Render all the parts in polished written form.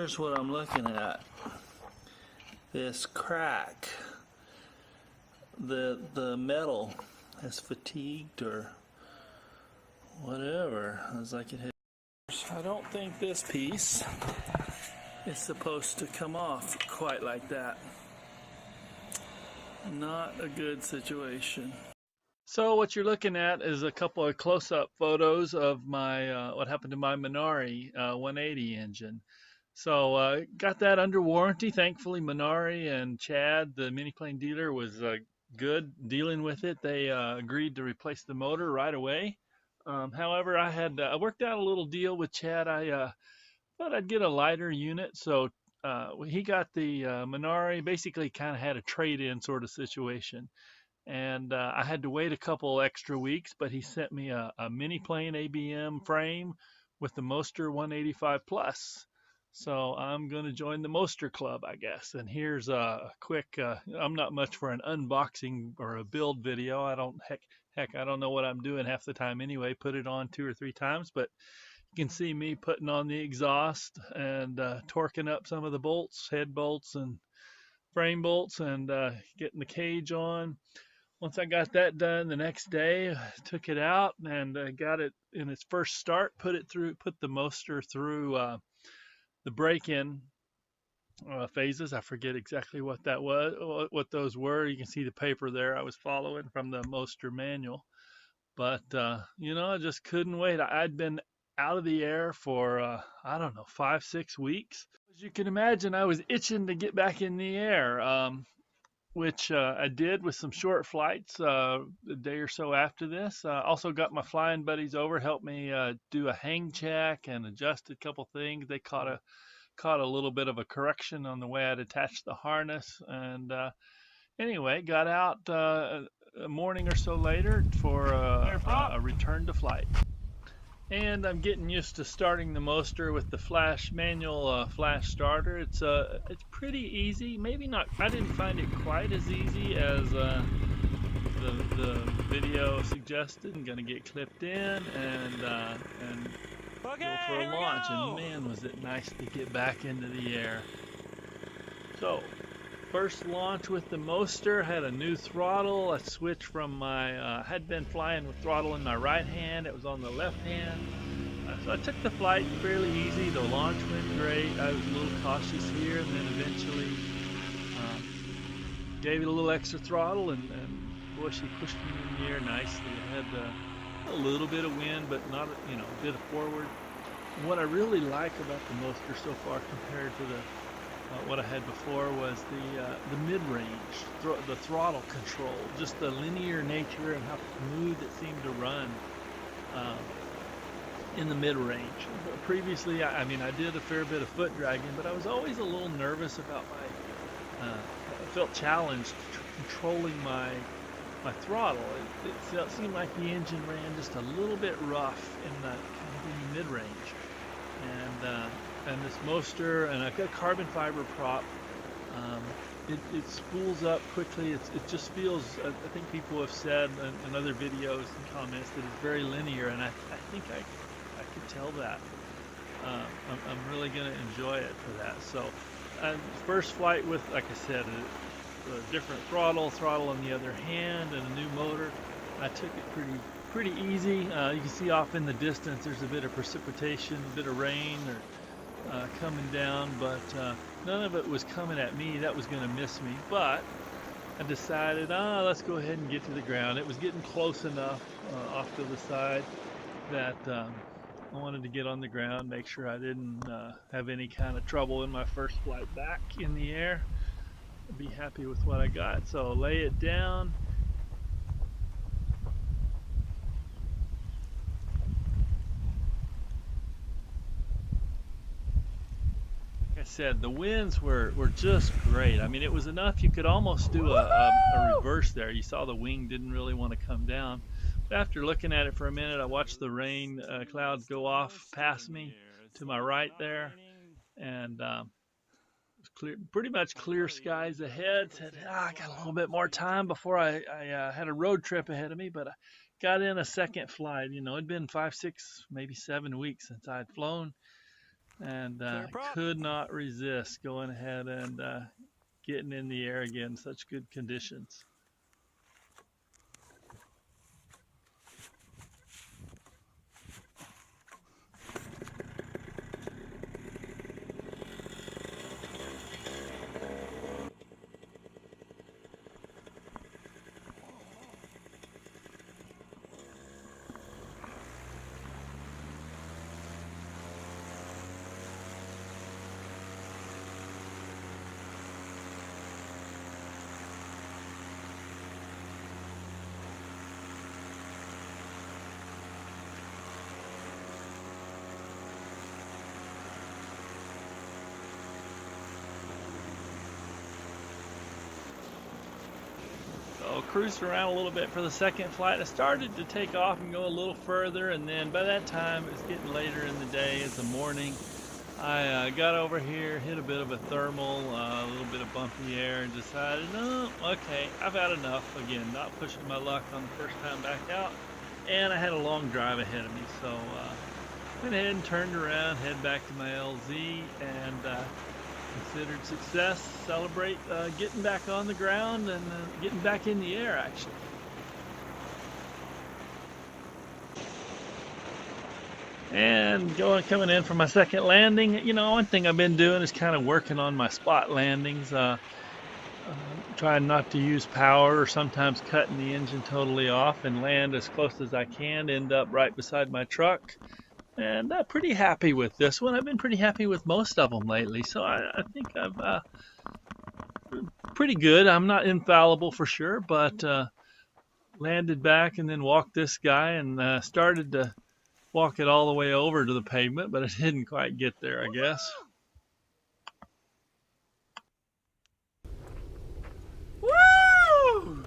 here's what I'm looking at. This crack. The metal has fatigued or whatever. It's like it has. I don't think this piece is supposed to come off quite like that. Not a good situation. So what you're looking at is a couple of close-up photos of my what happened to my Minari 180 engine. So got that under warranty. Thankfully, Minari and Chad, the Miniplane dealer, was good dealing with it. They agreed to replace the motor right away. However, I worked out a little deal with Chad. I thought I'd get a lighter unit, so he got the Minari. Basically, kind of had a trade-in sort of situation. And I had to wait a couple extra weeks, but he sent me a Miniplane ABM frame with the Moster 185 Plus. So I'm going to join the Moster Club, I guess. And here's a quick, I'm not much for an unboxing or a build video. I don't know what I'm doing half the time anyway. Put it on 2 or 3 times, but you can see me putting on the exhaust and torquing up some of the bolts, head bolts and frame bolts, and getting the cage on. Once I got that done, the next day I took it out and got it in its first start, put the Moster through the break-in phases. I forget exactly what that was, what those were. You can see the paper there I was following from the Moster manual. But you know, I just couldn't wait. I'd been out of the air for I don't know, 5-6 weeks. As you can imagine, I was itching to get back in the air. Which I did with some short flights a day or so after this. Also got my flying buddies over, helped me do a hang check and adjust a couple things. They caught a little bit of a correction on the way I'd attached the harness. And anyway, got out a morning or so later for a return to flight. And I'm getting used to starting the Moster with the manual flash starter. It's pretty easy. Maybe not. I didn't find it quite as easy as the video suggested. I'm gonna get clipped in and go for a launch. And man, was it nice to get back into the air. So, first launch with the Moster, had a new throttle. I switched from my, had been flying with throttle in my right hand. It was on the left hand. So I took the flight fairly easy. The launch went great. I was a little cautious here, and then eventually gave it a little extra throttle, and boy, she pushed me in the air nicely. I had a little bit of wind, but not, you know, a bit of forward. And what I really like about the Moster so far compared to what I had before was the mid-range, the throttle control, just the linear nature and how smooth it seemed to run in the mid-range. Previously, I mean, I did a fair bit of foot dragging, but I was always a little nervous about I felt challenged controlling my throttle. It seemed like the engine ran just a little bit rough in the mid-range. And this Moster, and I've got carbon fiber prop. It spools up quickly. It just feels, I think people have said in other videos and comments that it's very linear, and I think I could tell that. I'm really going to enjoy it for that. So first flight with, like I said, a different throttle on the other hand, and a new motor. I took it pretty easy. You can see off in the distance there's a bit of precipitation, a bit of rain coming down, but none of it was coming at me. That was going to miss me, but I decided, let's go ahead and get to the ground. It was getting close enough off to the side that I wanted to get on the ground, make sure I didn't have any kind of trouble in my first flight back in the air. I'd be happy with what I got. So lay it down. Said the winds were just great. I mean, it was enough you could almost do a reverse there. You saw the wing didn't really want to come down, but after looking at it for a minute, I watched the rain clouds go off past me to my right there, and it was clear, pretty much clear skies ahead. Said, I got a little bit more time before I had a road trip ahead of me, but I got in a second flight. You know, it'd been 5, 6, maybe 7 weeks since I'd flown. and could not resist going ahead and getting in the air again in such good conditions. So cruised around a little bit for the second flight. I started to take off and go a little further, and then by that time it was getting later in the day, it's the morning. I got over here, hit a bit of a thermal, a little bit of bumpy air, and decided, no, okay, I've had enough. Again, not pushing my luck on the first time back out, and I had a long drive ahead of me, so went ahead and turned around, head back to my LZ, and considered success, celebrate getting back on the ground and getting back in the air, actually. And coming in for my second landing. You know, one thing I've been doing is kind of working on my spot landings, trying not to use power, or sometimes cutting the engine totally off and land as close as I can, end up right beside my truck. And I'm pretty happy with this one. I've been pretty happy with most of them lately, so I think I've pretty good. I'm not infallible for sure, but landed back and then walked this guy and started to walk it all the way over to the pavement, but I didn't quite get there, I guess. Woo!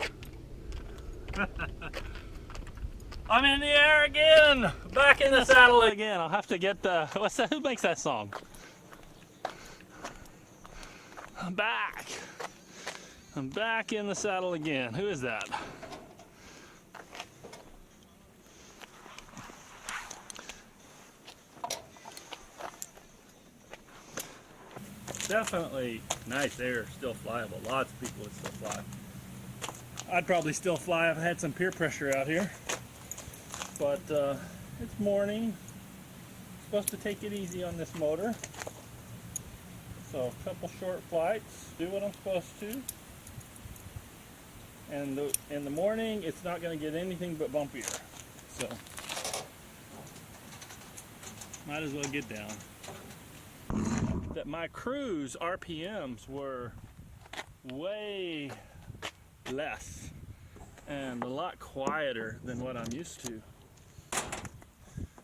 I'm in the air again, back in the saddle again. I'll have to get what's that? Who makes that song? I'm back. I'm back in the saddle again. Who is that? Definitely nice air, still flyable. Lots of people would still fly. I'd probably still fly if I had some peer pressure out here. But it's morning. Supposed to take it easy on this motor. So a couple short flights, do what I'm supposed to. And in the morning, it's not going to get anything but bumpier. So might as well get down. That my cruise RPMs were way less and a lot quieter than what I'm used to.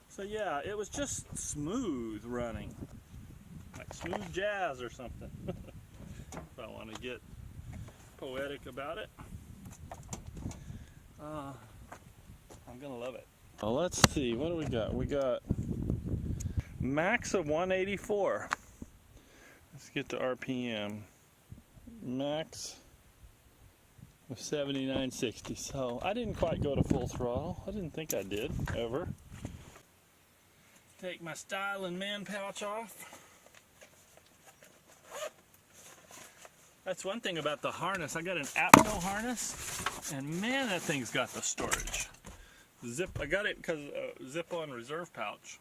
So yeah, it was just smooth running, like smooth jazz or something. If I want to get poetic about it, I'm gonna love it. Well, let's see, what do we got? We got max of 184. Let's get to RPM. Max of 7960. So I didn't quite go to full throttle. I didn't think I did, ever. Take my styling man pouch off. That's one thing about the harness. I got an APNO harness, and man, that thing's got the storage. I got it because zip-on reserve pouch.